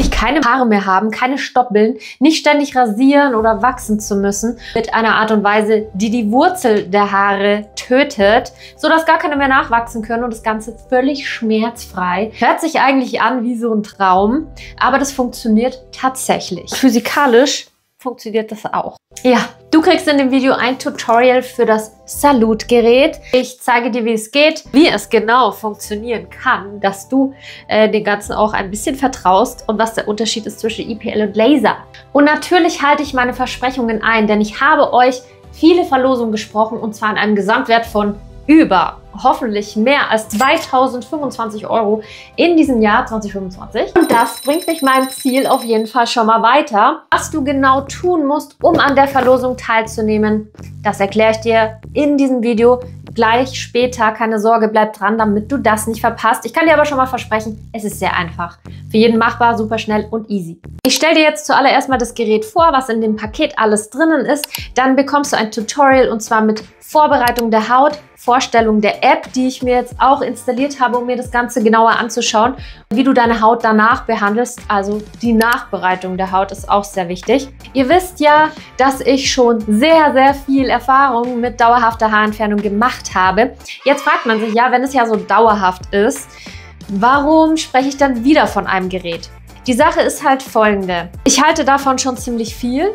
wirklich keine Haare mehr haben, keine Stoppeln, nicht ständig rasieren oder wachsen zu müssen, mit einer Art und Weise, die die Wurzel der Haare tötet, sodass gar keine mehr nachwachsen können und das Ganze völlig schmerzfrei. Hört sich eigentlich an wie so ein Traum, aber das funktioniert tatsächlich. Physikalisch funktioniert das auch. Ja, du kriegst in dem Video ein Tutorial für das Salute-Gerät. Ich zeige dir, wie es geht, wie es genau funktionieren kann, dass du dem Ganzen auch ein bisschen vertraust und was der Unterschied ist zwischen IPL und Laser. Und natürlich halte ich meine Versprechungen ein, denn ich habe euch viele Verlosungen gesprochen und zwar in einem Gesamtwert von hoffentlich mehr als 2025 € in diesem Jahr 2025. Und das bringt mich meinem Ziel auf jeden Fall schon mal weiter. Was du genau tun musst, um an der Verlosung teilzunehmen, das erkläre ich dir in diesem Video gleich später. Keine Sorge, bleib dran, damit du das nicht verpasst. Ich kann dir aber schon mal versprechen, es ist sehr einfach. Für jeden machbar, super schnell und easy. Ich stelle dir jetzt zuallererst mal das Gerät vor, was in dem Paket alles drinnen ist. Dann bekommst du ein Tutorial und zwar mit Vorbereitung der Haut, Vorstellung der App, die ich mir jetzt auch installiert habe, um mir das Ganze genauer anzuschauen, wie du deine Haut danach behandelst. Also die Nachbereitung der Haut ist auch sehr wichtig. Ihr wisst ja, dass ich schon sehr, sehr viel Erfahrung mit dauerhafter Haarentfernung gemacht habe. Jetzt fragt man sich ja, wenn es ja so dauerhaft ist, warum spreche ich dann wieder von einem Gerät? Die Sache ist halt folgende. Ich halte davon schon ziemlich viel.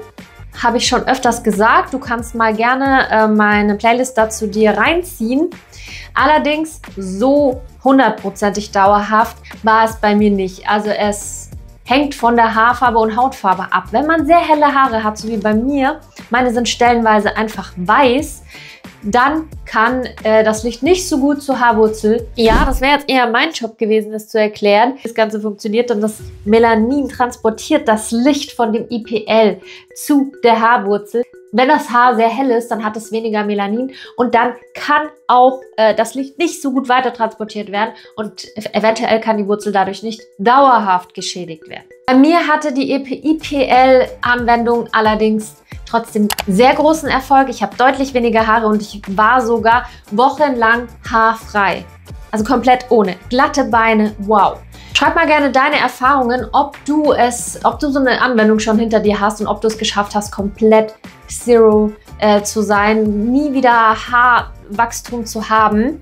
Habe ich schon öfters gesagt. Du kannst mal gerne meine Playlist dazu dir reinziehen. Allerdings so hundertprozentig dauerhaft war es bei mir nicht. Also es hängt von der Haarfarbe und Hautfarbe ab. Wenn man sehr helle Haare hat, so wie bei mir, meine sind stellenweise einfach weiß, dann kann das Licht nicht so gut zur Haarwurzel. Ja, das wäre jetzt eher mein Job gewesen, das zu erklären. Das Ganze funktioniert und das Melanin transportiert das Licht von dem IPL zu der Haarwurzel. Wenn das Haar sehr hell ist, dann hat es weniger Melanin und dann kann auch das Licht nicht so gut weiter transportiert werden und eventuell kann die Wurzel dadurch nicht dauerhaft geschädigt werden. Bei mir hatte die IPL-Anwendung allerdings trotzdem sehr großen Erfolg. Ich habe deutlich weniger Haare und ich war sogar wochenlang haarfrei. Also komplett ohne. Glatte Beine, wow. Schreib mal gerne deine Erfahrungen, ob du so eine Anwendung schon hinter dir hast und ob du es geschafft hast, komplett Zero zu sein, nie wieder Haarwachstum zu haben.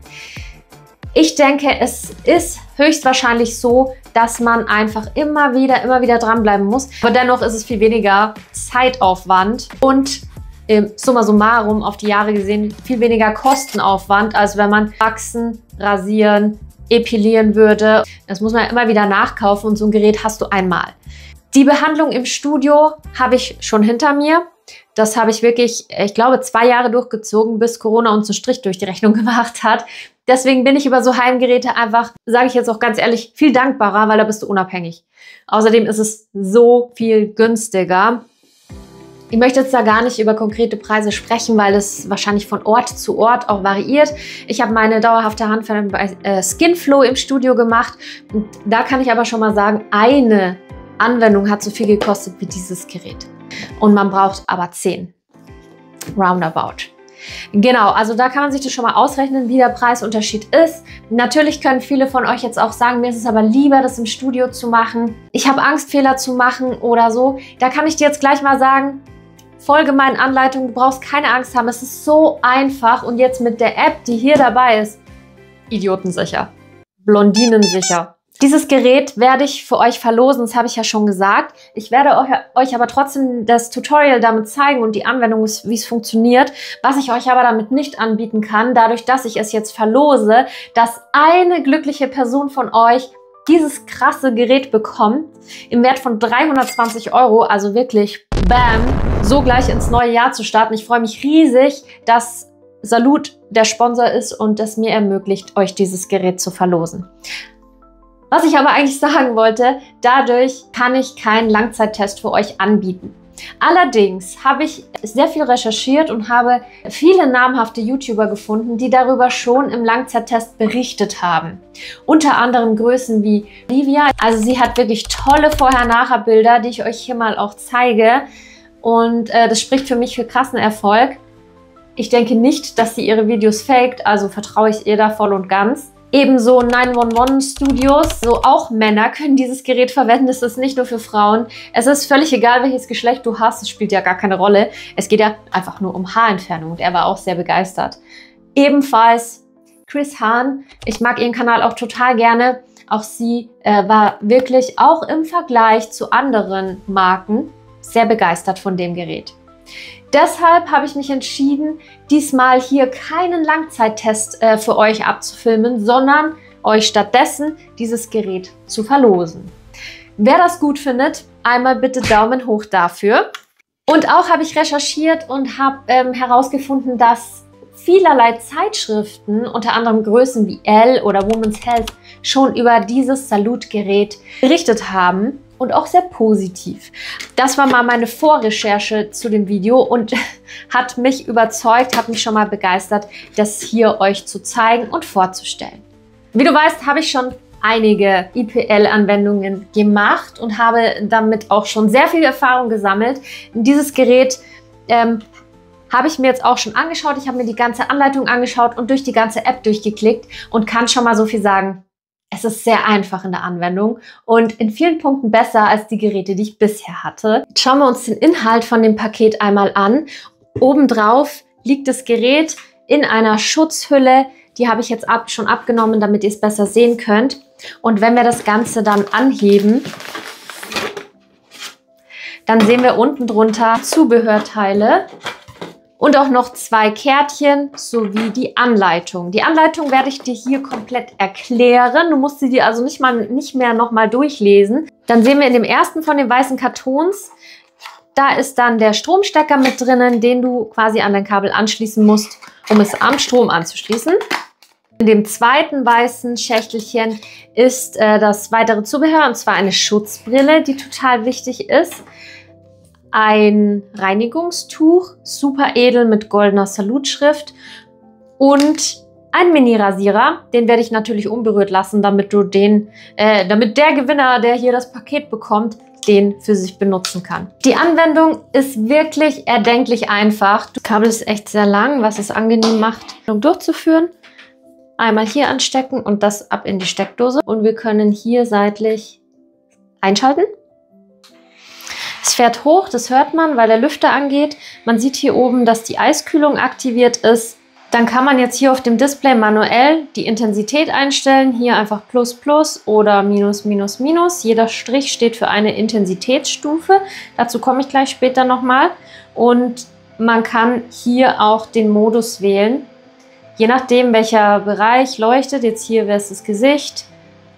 Ich denke, es ist höchstwahrscheinlich so, dass man einfach immer wieder dranbleiben muss. Aber dennoch ist es viel weniger Zeitaufwand und summa summarum auf die Jahre gesehen viel weniger Kostenaufwand, als wenn man wachsen, rasieren, epilieren würde. Das muss man immer wieder nachkaufen und so ein Gerät hast du einmal. Die Behandlung im Studio habe ich schon hinter mir. Das habe ich wirklich, ich glaube, 2 Jahre durchgezogen, bis Corona uns einen Strich durch die Rechnung gemacht hat. Deswegen bin ich über so Heimgeräte einfach, sage ich jetzt auch ganz ehrlich, viel dankbarer, weil da bist du unabhängig. Außerdem ist es so viel günstiger. Ich möchte jetzt da gar nicht über konkrete Preise sprechen, weil es wahrscheinlich von Ort zu Ort auch variiert. Ich habe meine dauerhafte Haarentfernung bei Skinflow im Studio gemacht. Und da kann ich aber schon mal sagen, eine Anwendung hat so viel gekostet wie dieses Gerät. Und man braucht aber 10. Roundabout. Genau, also da kann man sich das schon mal ausrechnen, wie der Preisunterschied ist. Natürlich können viele von euch jetzt auch sagen, mir ist es aber lieber, das im Studio zu machen. Ich habe Angst, Fehler zu machen oder so. Da kann ich dir jetzt gleich mal sagen, folge meinen Anleitungen, du brauchst keine Angst haben. Es ist so einfach und jetzt mit der App, die hier dabei ist, idiotensicher, blondinensicher. Dieses Gerät werde ich für euch verlosen, das habe ich ja schon gesagt. Ich werde euch aber trotzdem das Tutorial damit zeigen und die Anwendung, wie es funktioniert. Was ich euch aber damit nicht anbieten kann, dadurch, dass ich es jetzt verlose, dass eine glückliche Person von euch dieses krasse Gerät bekommt, im Wert von 320 €, also wirklich bam, so gleich ins neue Jahr zu starten. Ich freue mich riesig, dass Salute der Sponsor ist und es mir ermöglicht, euch dieses Gerät zu verlosen. Was ich aber eigentlich sagen wollte, dadurch kann ich keinen Langzeittest für euch anbieten. Allerdings habe ich sehr viel recherchiert und habe viele namhafte YouTuber gefunden, die darüber schon im Langzeittest berichtet haben. Unter anderem Größen wie Livia. Also sie hat wirklich tolle Vorher-Nachher-Bilder, die ich euch hier mal auch zeige. Und das spricht für mich für krassen Erfolg. Ich denke nicht, dass sie ihre Videos faked, also vertraue ich ihr da voll und ganz. Ebenso 911 Studios, so auch Männer können dieses Gerät verwenden. Es ist nicht nur für Frauen. Es ist völlig egal, welches Geschlecht du hast. Es spielt ja gar keine Rolle. Es geht ja einfach nur um Haarentfernung und er war auch sehr begeistert. Ebenfalls Chris Hahn. Ich mag ihren Kanal auch total gerne. Auch sie war wirklich auch im Vergleich zu anderen Marken sehr begeistert von dem Gerät. Deshalb habe ich mich entschieden, diesmal hier keinen Langzeittest für euch abzufilmen, sondern euch stattdessen dieses Gerät zu verlosen. Wer das gut findet, einmal bitte Daumen hoch dafür. Und auch habe ich recherchiert und habe herausgefunden, dass vielerlei Zeitschriften, unter anderem Größen wie Elle oder Women's Health, schon über dieses Salute-Gerät berichtet haben. Und auch sehr positiv. Das war mal meine Vorrecherche zu dem Video und hat mich überzeugt, hat mich schon mal begeistert, das hier euch zu zeigen und vorzustellen. Wie du weißt, habe ich schon einige IPL-Anwendungen gemacht und habe damit auch schon sehr viel Erfahrung gesammelt. Dieses Gerät habe ich mir jetzt auch schon angeschaut. Ich habe mir die ganze Anleitung angeschaut und durch die ganze App durchgeklickt und kann schon mal so viel sagen. Es ist sehr einfach in der Anwendung und in vielen Punkten besser als die Geräte, die ich bisher hatte. Jetzt schauen wir uns den Inhalt von dem Paket einmal an. Obendrauf liegt das Gerät in einer Schutzhülle. Die habe ich jetzt schon abgenommen, damit ihr es besser sehen könnt. Und wenn wir das Ganze dann anheben, dann sehen wir unten drunter Zubehörteile. Und auch noch 2 Kärtchen sowie die Anleitung. Die Anleitung werde ich dir hier komplett erklären. Du musst sie dir also nicht mehr nochmal durchlesen. Dann sehen wir in dem ersten von den weißen Kartons, da ist dann der Stromstecker mit drinnen, den du quasi an dein Kabel anschließen musst, um es am Strom anzuschließen. In dem zweiten weißen Schächtelchen ist das weitere Zubehör, und zwar eine Schutzbrille, die total wichtig ist. Ein Reinigungstuch, super edel mit goldener Salute-Schrift und ein Mini-Rasierer. Den werde ich natürlich unberührt lassen, damit der Gewinner, der hier das Paket bekommt, den für sich benutzen kann. Die Anwendung ist wirklich erdenklich einfach. Das Kabel ist echt sehr lang, was es angenehm macht, um durchzuführen. Einmal hier anstecken und das ab in die Steckdose. Und wir können hier seitlich einschalten. Es fährt hoch, das hört man, weil der Lüfter angeht. Man sieht hier oben, dass die Eiskühlung aktiviert ist. Dann kann man jetzt hier auf dem Display manuell die Intensität einstellen. Hier einfach Plus, Plus oder Minus, Minus, Minus. Jeder Strich steht für eine Intensitätsstufe. Dazu komme ich gleich später nochmal. Und man kann hier auch den Modus wählen. Je nachdem, welcher Bereich leuchtet. Jetzt hier wäre es das Gesicht,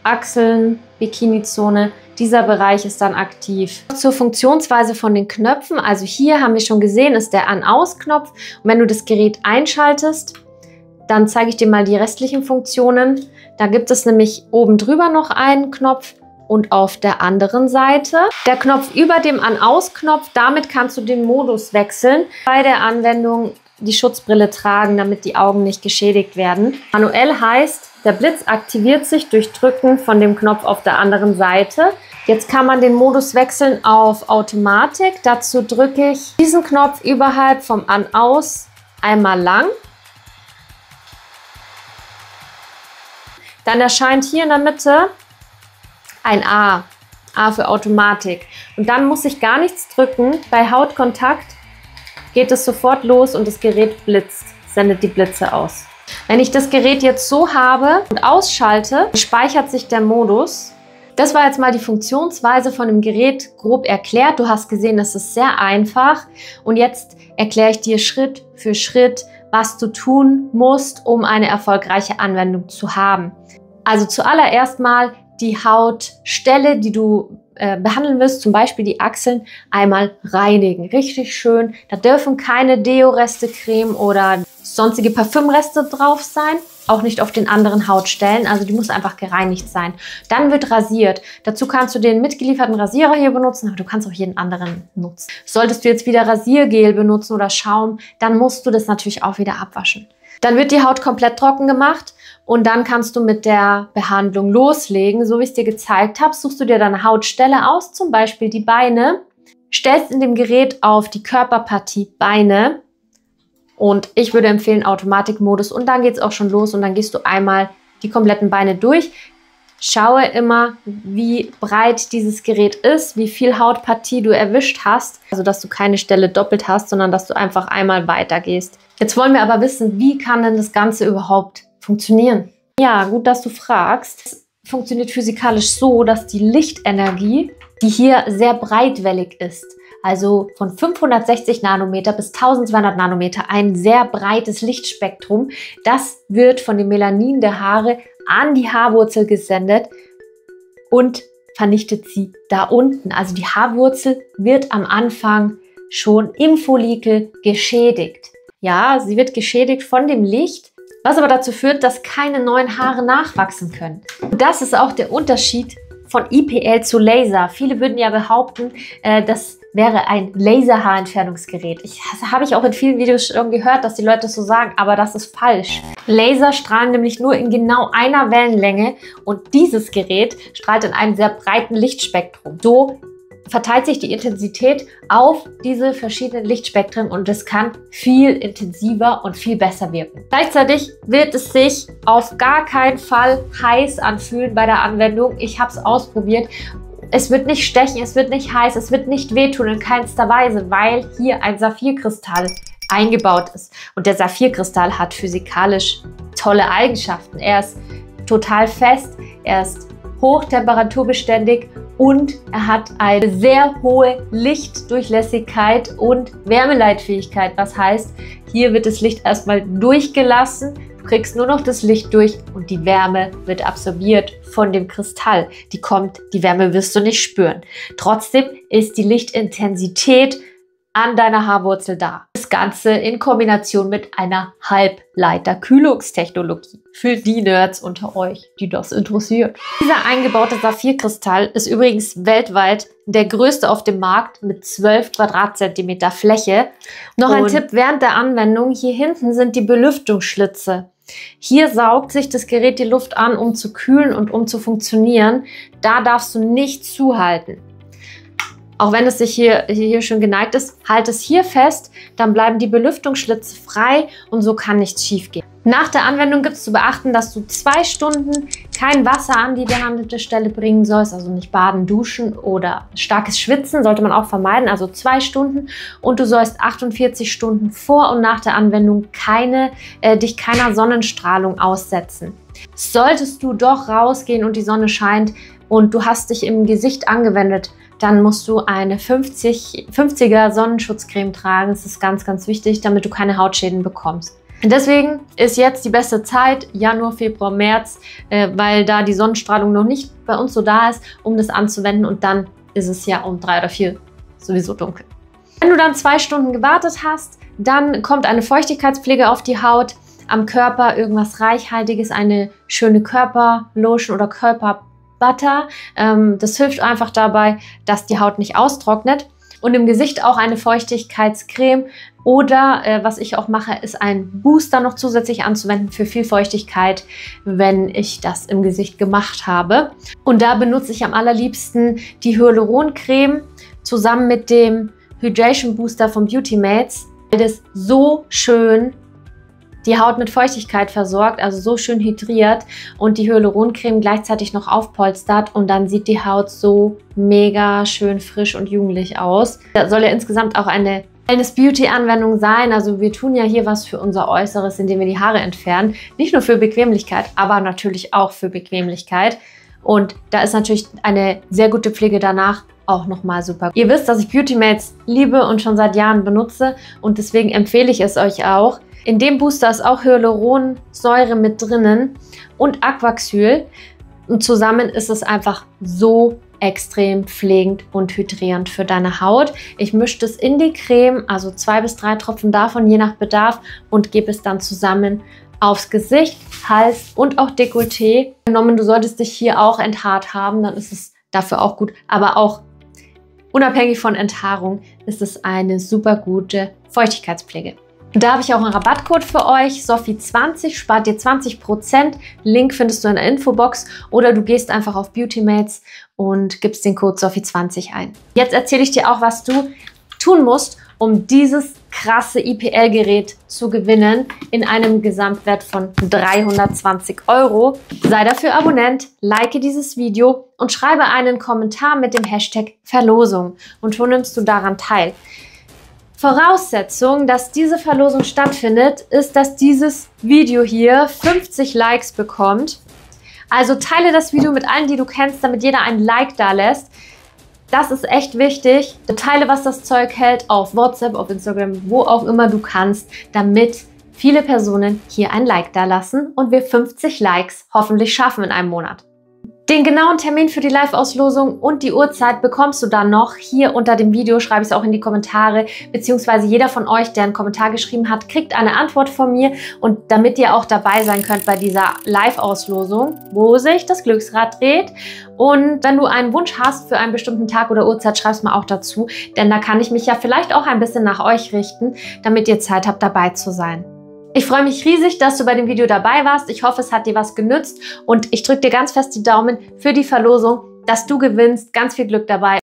Achseln, Bikini-Zone. Dieser Bereich ist dann aktiv. Zur Funktionsweise von den Knöpfen, also hier haben wir schon gesehen, ist der An-Aus-Knopf. Und wenn du das Gerät einschaltest, dann zeige ich dir mal die restlichen Funktionen. Da gibt es nämlich oben drüber noch einen Knopf und auf der anderen Seite. Der Knopf über dem An-Aus-Knopf, damit kannst du den Modus wechseln. Bei der Anwendung die Schutzbrille tragen, damit die Augen nicht geschädigt werden. Manuell heißt, der Blitz aktiviert sich durch Drücken von dem Knopf auf der anderen Seite. Jetzt kann man den Modus wechseln auf Automatik. Dazu drücke ich diesen Knopf überhalb vom An-Aus einmal lang. Dann erscheint hier in der Mitte ein A. A für Automatik. Und dann muss ich gar nichts drücken. Bei Hautkontakt geht es sofort los und das Gerät blitzt, sendet die Blitze aus. Wenn ich das Gerät jetzt so habe und ausschalte, speichert sich der Modus. Das war jetzt mal die Funktionsweise von dem Gerät grob erklärt. Du hast gesehen, das ist sehr einfach. Und jetzt erkläre ich dir Schritt für Schritt, was du tun musst, um eine erfolgreiche Anwendung zu haben. Also zuallererst mal die Hautstelle, die du behandeln wirst, zum Beispiel die Achseln, einmal reinigen. Richtig schön. Da dürfen keine Deo-Reste, Creme oder sonstige Parfümreste drauf sein. Auch nicht auf den anderen Hautstellen. Also die muss einfach gereinigt sein. Dann wird rasiert. Dazu kannst du den mitgelieferten Rasierer hier benutzen, aber du kannst auch jeden anderen nutzen. Solltest du jetzt wieder Rasiergel benutzen oder Schaum, dann musst du das natürlich auch wieder abwaschen. Dann wird die Haut komplett trocken gemacht und dann kannst du mit der Behandlung loslegen. So wie ich es dir gezeigt habe, suchst du dir deine Hautstelle aus, zum Beispiel die Beine, stellst in dem Gerät auf die Körperpartie Beine und ich würde empfehlen Automatikmodus und dann geht es auch schon los und dann gehst du einmal die kompletten Beine durch. Schaue immer, wie breit dieses Gerät ist, wie viel Hautpartie du erwischt hast. Also, dass du keine Stelle doppelt hast, sondern dass du einfach einmal weiter gehst. Jetzt wollen wir aber wissen, wie kann denn das Ganze überhaupt funktionieren? Ja, gut, dass du fragst. Es funktioniert physikalisch so, dass die Lichtenergie, die hier sehr breitwellig ist, also von 560 Nanometer bis 1200 Nanometer, ein sehr breites Lichtspektrum, das wird von dem Melanin der Haare an die Haarwurzel gesendet und vernichtet sie da unten. Also die Haarwurzel wird am Anfang schon im Follikel geschädigt. Ja, sie wird geschädigt von dem Licht, was aber dazu führt, dass keine neuen Haare nachwachsen können. Und das ist auch der Unterschied von IPL zu Laser. Viele würden ja behaupten, das wäre ein Laserhaarentfernungsgerät. Habe ich auch in vielen Videos schon gehört, dass die Leute das so sagen, aber das ist falsch. Laser strahlen nämlich nur in genau einer Wellenlänge und dieses Gerät strahlt in einem sehr breiten Lichtspektrum. So verteilt sich die Intensität auf diese verschiedenen Lichtspektren und es kann viel intensiver und viel besser wirken. Gleichzeitig wird es sich auf gar keinen Fall heiß anfühlen bei der Anwendung. Ich habe es ausprobiert. Es wird nicht stechen, es wird nicht heiß, es wird nicht wehtun in keinster Weise, weil hier ein Saphirkristall eingebaut ist. Und der Saphirkristall hat physikalisch tolle Eigenschaften. Er ist total fest, er ist hochtemperaturbeständig und er hat eine sehr hohe Lichtdurchlässigkeit und Wärmeleitfähigkeit. Das heißt, hier wird das Licht erstmal durchgelassen, du kriegst nur noch das Licht durch und die Wärme wird absorbiert von dem Kristall. Die Wärme wirst du nicht spüren. Trotzdem ist die Lichtintensität an deiner Haarwurzel da. Das Ganze in Kombination mit einer Halbleiterkühlungstechnologie. Für die Nerds unter euch, die das interessiert. Dieser eingebaute Saphirkristall ist übrigens weltweit der größte auf dem Markt mit 12 Quadratzentimeter Fläche. Noch ein Tipp während der Anwendung, hier hinten sind die Belüftungsschlitze. Hier saugt sich das Gerät die Luft an, um zu kühlen und um zu funktionieren. Da darfst du nicht zuhalten. Auch wenn es sich hier schon geneigt ist, halt es hier fest, dann bleiben die Belüftungsschlitze frei und so kann nichts schief gehen. Nach der Anwendung gibt es zu beachten, dass du 2 Stunden kein Wasser an die behandelte Stelle bringen sollst, also nicht baden, duschen oder starkes Schwitzen sollte man auch vermeiden, also 2 Stunden und du sollst 48 Stunden vor und nach der Anwendung dich keiner Sonnenstrahlung aussetzen. Solltest du doch rausgehen und die Sonne scheint und du hast dich im Gesicht angewendet, dann musst du eine 50er Sonnenschutzcreme tragen. Das ist ganz, ganz wichtig, damit du keine Hautschäden bekommst. Und deswegen ist jetzt die beste Zeit, Januar, Februar, März, weil da die Sonnenstrahlung noch nicht bei uns so da ist, um das anzuwenden. Und dann ist es ja um 3 oder 4 sowieso dunkel. Wenn du dann 2 Stunden gewartet hast, dann kommt eine Feuchtigkeitspflege auf die Haut, am Körper irgendwas Reichhaltiges, eine schöne Körperlotion oder Körperbutter. Das hilft einfach dabei, dass die Haut nicht austrocknet. Und im Gesicht auch eine Feuchtigkeitscreme oder was ich auch mache, ist ein Booster noch zusätzlich anzuwenden für viel Feuchtigkeit, wenn ich das im Gesicht gemacht habe. Und da benutze ich am allerliebsten die Hyaluroncreme zusammen mit dem Hydration Booster von Beauty Mates, weil das so schön die Haut mit Feuchtigkeit versorgt, also so schön hydriert und die Hyaluroncreme gleichzeitig noch aufpolstert und dann sieht die Haut so mega schön frisch und jugendlich aus. Das soll ja insgesamt auch eine Wellness-Beauty-Anwendung sein, also wir tun ja hier was für unser Äußeres, indem wir die Haare entfernen. Nicht nur für Bequemlichkeit, aber natürlich auch für Bequemlichkeit. Und da ist natürlich eine sehr gute Pflege danach auch nochmal super. Ihr wisst, dass ich Beauty Mates liebe und schon seit Jahren benutze und deswegen empfehle ich es euch auch. In dem Booster ist auch Hyaluronsäure mit drinnen und Aquaxyl. Und zusammen ist es einfach so extrem pflegend und hydrierend für deine Haut. Ich mische das in die Creme, also 2 bis 3 Tropfen davon, je nach Bedarf, und gebe es dann zusammen aufs Gesicht, Hals und auch Dekolleté. Genommen, du solltest dich hier auch enthaart haben, dann ist es dafür auch gut. Aber auch unabhängig von Enthaarung ist es eine super gute Feuchtigkeitspflege. Da habe ich auch einen Rabattcode für euch, Sophie20, spart dir 20%. Link findest du in der Infobox oder du gehst einfach auf Beauty Mates und gibst den Code Sophie20 ein. Jetzt erzähle ich dir auch, was du tun musst, um dieses krasse IPL-Gerät zu gewinnen in einem Gesamtwert von 320 €. Sei dafür Abonnent, like dieses Video und schreibe einen Kommentar mit dem Hashtag Verlosung und schon nimmst du daran teil. Voraussetzung, dass diese Verlosung stattfindet, ist, dass dieses Video hier 50 Likes bekommt. Also teile das Video mit allen, die du kennst, damit jeder ein Like da lässt. Das ist echt wichtig. Teile, was das Zeug hält, auf WhatsApp, auf Instagram, wo auch immer du kannst, damit viele Personen hier ein Like da lassen und wir 50 Likes hoffentlich schaffen in einem Monat. Den genauen Termin für die Live-Auslosung und die Uhrzeit bekommst du dann noch hier unter dem Video. Schreibe ich es auch in die Kommentare, beziehungsweise jeder von euch, der einen Kommentar geschrieben hat, kriegt eine Antwort von mir. Und damit ihr auch dabei sein könnt bei dieser Live-Auslosung, wo sich das Glücksrad dreht. Und wenn du einen Wunsch hast für einen bestimmten Tag oder Uhrzeit, schreib es mal auch dazu, denn da kann ich mich ja vielleicht auch ein bisschen nach euch richten, damit ihr Zeit habt, dabei zu sein. Ich freue mich riesig, dass du bei dem Video dabei warst. Ich hoffe, es hat dir was genützt und ich drücke dir ganz fest die Daumen für die Verlosung, dass du gewinnst. Ganz viel Glück dabei.